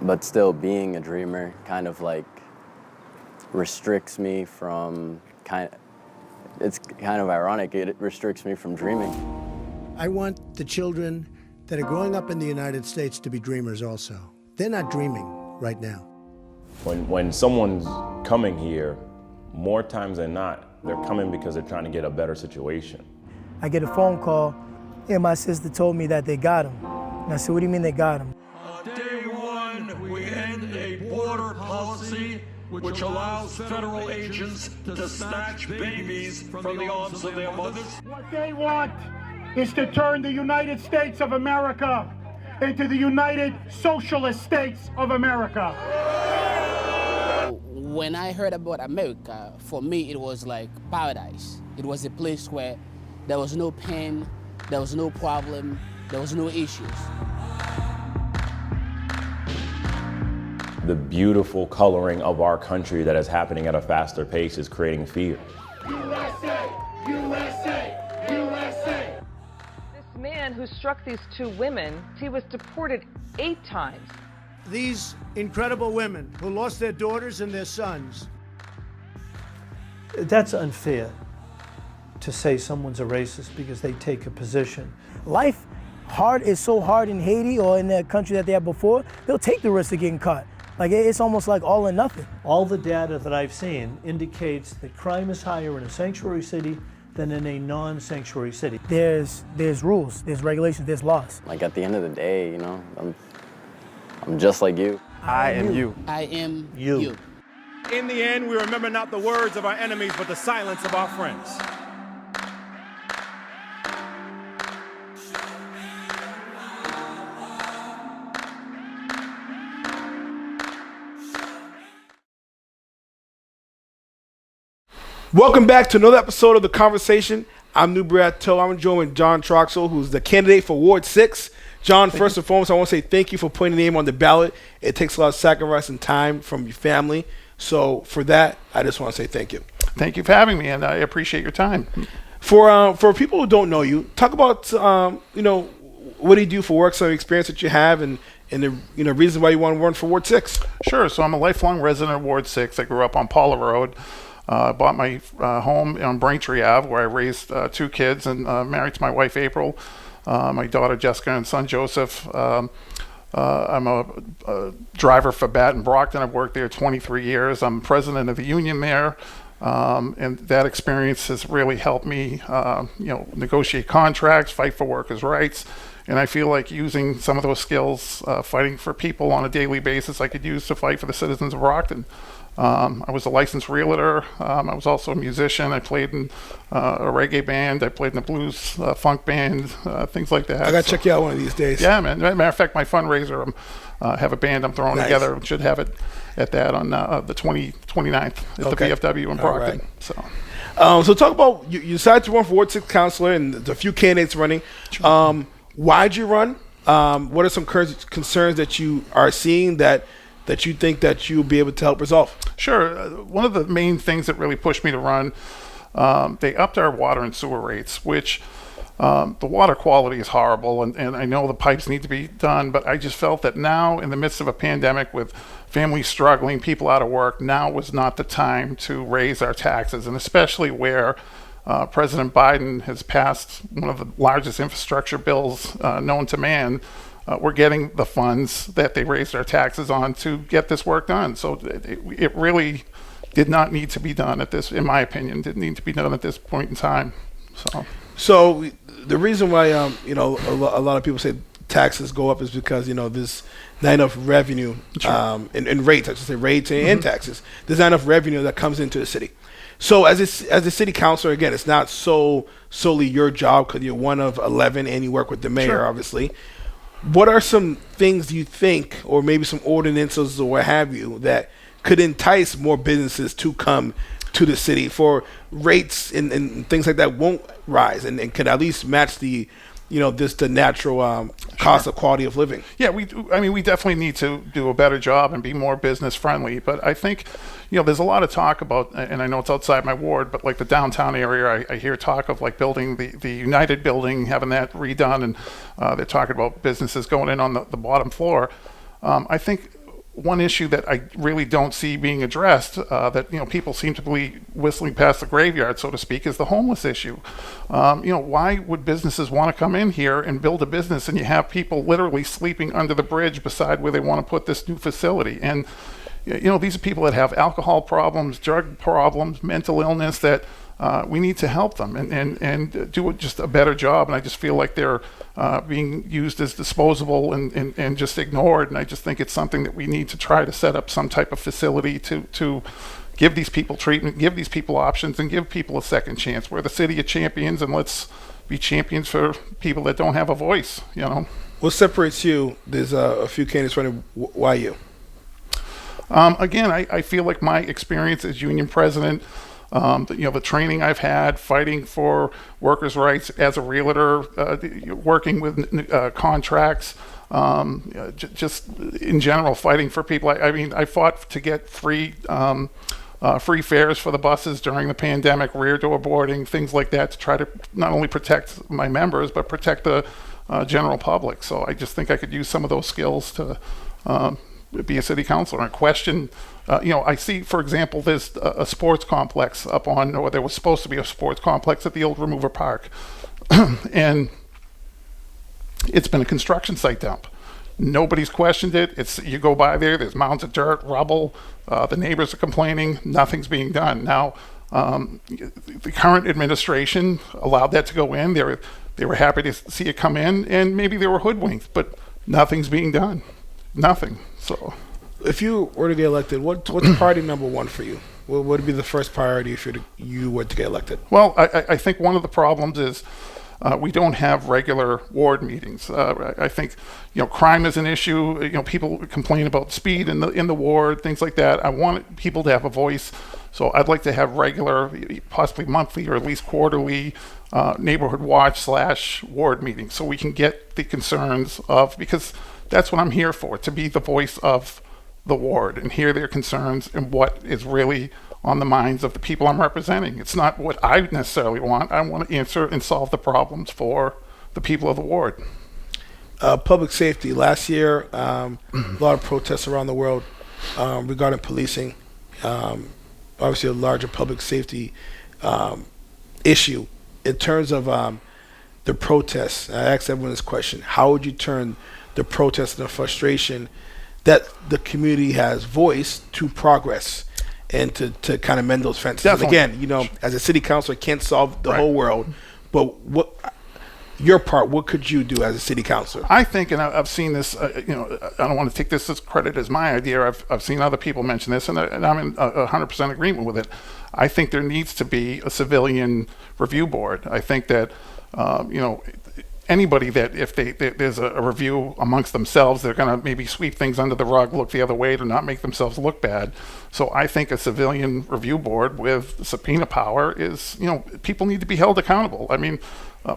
but still being a dreamer kind of like restricts me from it's kind of ironic, it restricts me from dreaming. I want the children that are growing up in the United States to be dreamers also. They're not dreaming right now. When someone's coming here, more times than not, they're coming because they're trying to get a better situation. I get a phone call, and my sister told me that they got him. And I said, what do you mean they got him? Day one, we end a border policy which allows federal agents to snatch babies from the arms of their mothers. What they want is to turn the United States of America into the United Socialist States of America. When I heard about America, for me it was like paradise. It was a place where there was no pain, there was no problem, there was no issues. The beautiful coloring of our country that is happening at a faster pace is creating fear. USA! USA! USA! This man who struck these two women, he was deported 8 times. These incredible women who lost their daughters and their sons. That's unfair to say someone's a racist because they take a position. Life is so hard in Haiti or in the country that they had before, they'll take the risk of getting caught. Like, it's almost like all or nothing. All the data that I've seen indicates that crime is higher in a sanctuary city than in a non-sanctuary city. There's rules, there's regulations, there's laws. Like at the end of the day, you know, I'm just like you. I am you. I am You. you. In the end, we remember not the words of our enemies, but the silence of our friends. Welcome back to another episode of The Conversation. I'm Nubrato. I'm joined with John Troxell, who's the candidate for Ward 6. John, first and foremost, I want to say thank you for putting the name on the ballot. It takes a lot of sacrifice and time from your family. So for that, I just want to say thank you. Thank you for having me, and I appreciate your time. For people who don't know you, talk about what do you do for work, some experience that you have, and the reason why you want to run for Ward 6. Sure. So I'm a lifelong resident of Ward 6. I grew up on Paula Road. Bought my home on Braintree Ave, where I raised 2 kids and married to my wife April, my daughter Jessica, and son Joseph. I'm a driver for Baton Brockton. I've worked there 23 years. I'm president of the union there, and that experience has really helped me, negotiate contracts, fight for workers' rights. And I feel like using some of those skills, fighting for people on a daily basis, I could use to fight for the citizens of Brockton. I was a licensed realtor. I was also a musician. I played in a reggae band. I played in a blues funk band, things like that. I got to check you out one of these days. Yeah, man. Matter of fact, my fundraiser, have a band I'm throwing together. Should have it at that on the 29th at the VFW in Brockton. Right. So talk about, you decided to run for Ward 6 councilor, and there's a few candidates running. Sure. Why'd you run? What are some concerns that you are seeing that you think that you'll be able to help resolve? Sure. One of the main things that really pushed me to run, they upped our water and sewer rates, which the water quality is horrible, and I know the pipes need to be done, but I just felt that now, in the midst of a pandemic with families struggling, people out of work, now was not the time to raise our taxes, and especially where President Biden has passed one of the largest infrastructure bills known to man. We're getting the funds that they raised our taxes on to get this work done. So it really did not need to be done at this, in my opinion, didn't need to be done at this point in time. So the reason why, a lot of people say taxes go up is because, there's not enough revenue, and rates, I should say rates and taxes. There's not enough revenue that comes into the city. So as a city councilor, again, it's not solely your job because you're one of 11 and you work with the mayor, obviously. What are some things you think, or maybe some ordinances or what have you, that could entice more businesses to come to the city for rates and things like that won't rise and could at least match the natural cost of quality of living? Yeah, we definitely need to do a better job and be more business friendly. But I think, there's a lot of talk about, and I know it's outside my ward, but like the downtown area, I hear talk of like building the United building, having that redone, and they're talking about businesses going in on the bottom floor. I think one issue that I really don't see being addressed, that people seem to be whistling past the graveyard, so to speak, is the homeless issue. Why would businesses want to come in here and build a business, and you have people literally sleeping under the bridge beside where they want to put this new facility? And these are people that have alcohol problems, drug problems, mental illness, that we need to help them and do just a better job. And I just feel like they're being used as disposable and just ignored. And I just think it's something that we need to try to set up some type of facility to give these people treatment, give these people options, and give people a second chance. We're the city of champions, and let's be champions for people that don't have a voice, What separates you? There's a few candidates running. Why you? Again, I feel like my experience as union president, the training I've had fighting for workers' rights as a realtor, working with contracts, just in general fighting for people. I fought to get free fares for the buses during the pandemic, rear door boarding, things like that, to try to not only protect my members but protect the general public. So I just think I could use some of those skills to be a city councilor and question. I see, for example, there's a sports complex or there was supposed to be a sports complex at the old Remover Park, and it's been a construction site dump. Nobody's questioned it. You go by there's mounds of dirt, rubble. The neighbors are complaining. Nothing's being done. Now, the current administration allowed that to go in. They were happy to see it come in, and maybe they were hoodwinked, but nothing's being done. Nothing. So, if you were to get elected, what's priority number one for you? What would be the first priority if you were to get elected? Well, I think one of the problems is we don't have regular ward meetings. I think crime is an issue. People complain about speed in the ward, things like that. I want people to have a voice, so I'd like to have regular, possibly monthly or at least quarterly, neighborhood watch / ward meetings, so we can get the concerns because that's what I'm here for, to be the voice of the ward and hear their concerns and what is really on the minds of the people I'm representing. It's not what I necessarily want. I want to answer and solve the problems for the people of the ward. Public safety. Last year, a lot of protests around the world regarding policing. Obviously, a larger public safety issue. In terms of the protests, I asked everyone this question: how would you turn the protests and the frustration that the community has voiced to progress and to kind of mend those fences? Definitely. Again, as a city councilor, can't solve the whole world, but what could you do as a city councilor? I think, and I've seen this, I don't want to take this as credit as my idea. I've seen other people mention this, and I'm in 100% agreement with it. I think there needs to be a civilian review board. I think that, anybody that if there's a review amongst themselves, they're going to maybe sweep things under the rug, look the other way to not make themselves look bad. So I think a civilian review board with subpoena power is, people need to be held accountable. I mean,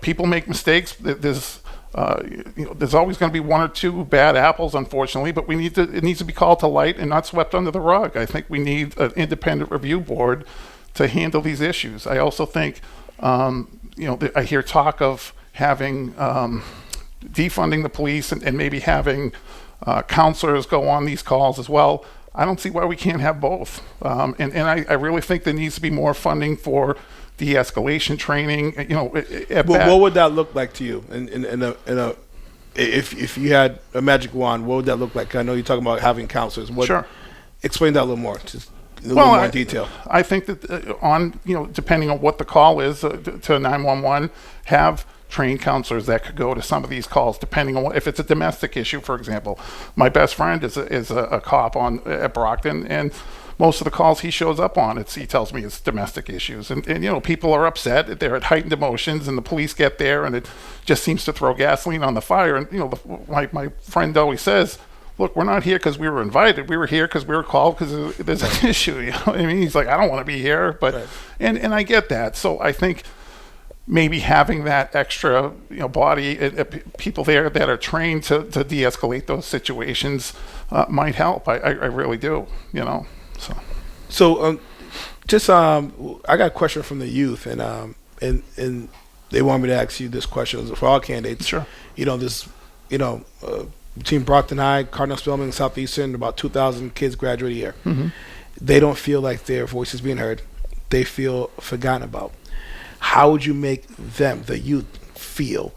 people make mistakes. There's always going to be one or two bad apples, unfortunately, but it needs to be called to light and not swept under the rug. I think we need an independent review board to handle these issues. I also think, I hear talk of having defunding the police and maybe having counselors go on these calls as well. I don't see why we can't have both. And I really think there needs to be more funding for de-escalation training. What would that look like to you? If you had a magic wand, what would that look like? I know you're talking about having counselors. Sure. Explain that a little more. Just a little more in detail. I think that depending on what the call is to 911, have trained counselors that could go to some of these calls, depending on if it's a domestic issue, for example. My best friend is a cop at Brockton, and most of the calls he shows up on, he tells me it's domestic issues. And people are upset, they're at heightened emotions, and the police get there, and it just seems to throw gasoline on the fire. And, my friend always says, look, we're not here because we were invited. We were here because we were called because there's an issue. You know what I mean? He's like, I don't want to be here. But, right. and I get that. So I think maybe having that extra, body, people there that are trained to de-escalate those situations might help. I really do, So just I got a question from the youth, and they want me to ask you this question for all candidates. Sure. between Brockton High, Cardinal Spelman, and Southeastern, about 2,000 kids graduate a year. Mm-hmm. They don't feel like their voice is being heard. They feel forgotten about. How would you make them, the youth, feel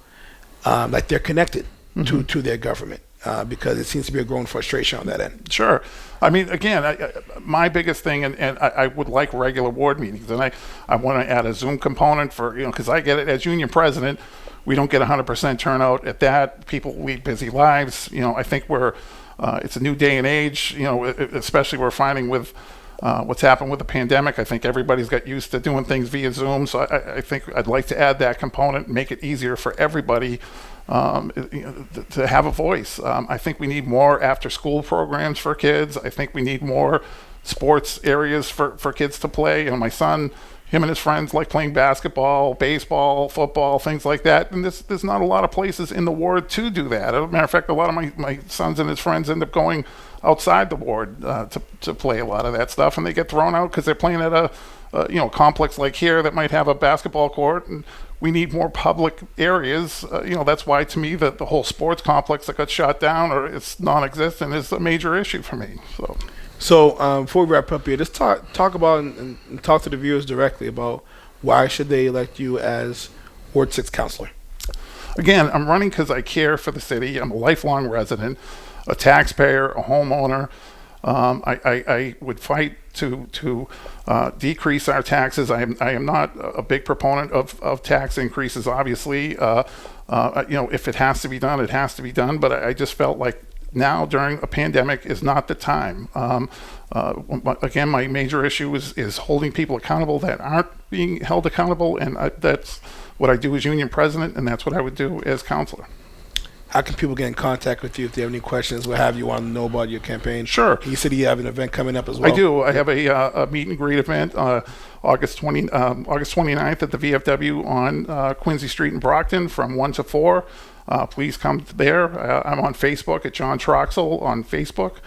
like they're connected to their government? Because it seems to be a growing frustration on that end. Sure. I mean, again, my biggest thing, and I would like regular ward meetings, and I want to add a Zoom component for, because I get it as union president, we don't get 100% turnout at that. People lead busy lives. I think it's a new day and age, especially we're finding with what's happened with the pandemic. I think everybody's got used to doing things via Zoom. So I think I'd like to add that component, make it easier for everybody to have a voice. I think we need more after school programs for kids. I think we need more sports areas for kids to play. My son, him and his friends like playing basketball, baseball, football, things like that. And there's not a lot of places in the ward to do that. As a matter of fact, a lot of my sons and his friends end up going outside the ward to play a lot of that stuff, and they get thrown out because they're playing at a complex like here that might have a basketball court. And we need more public areas. That's why, to me, the whole sports complex that got shut down or it's non-existent is a major issue for me. So before we wrap up here, just talk about and talk to the viewers directly about why should they elect you as Ward 6 councilor? Again, I'm running because I care for the city. I'm a lifelong resident, a taxpayer, a homeowner. I would fight to decrease our taxes. I am not a big proponent of tax increases, obviously. If it has to be done, it has to be done. But I just felt like now during a pandemic is not the time. Again, my major issue is holding people accountable that aren't being held accountable, and that's what I do as union president, and that's what I would do as councilor. How can people get in contact with you if they have any questions, what have you, want to know about your campaign? Sure. You said you have an event coming up as well. I do. I have a meet and greet event August 29th at the VFW on Quincy Street in Brockton from 1 to 4. Please come there. I'm on Facebook at John Troxell on Facebook.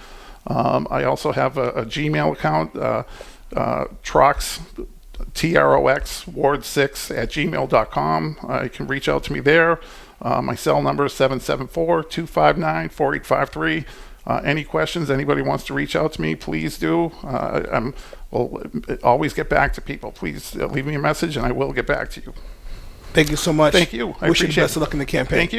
I also have a Gmail account, Trox, Trox Ward6 at gmail.com. You can reach out to me there. My cell number is 774-259-4853. Any questions, anybody wants to reach out to me, please do. We'll always get back to people. Please leave me a message and I will get back to you. Thank you so much. Thank you. I wish you the appreciate best of luck in the campaign. Thank you.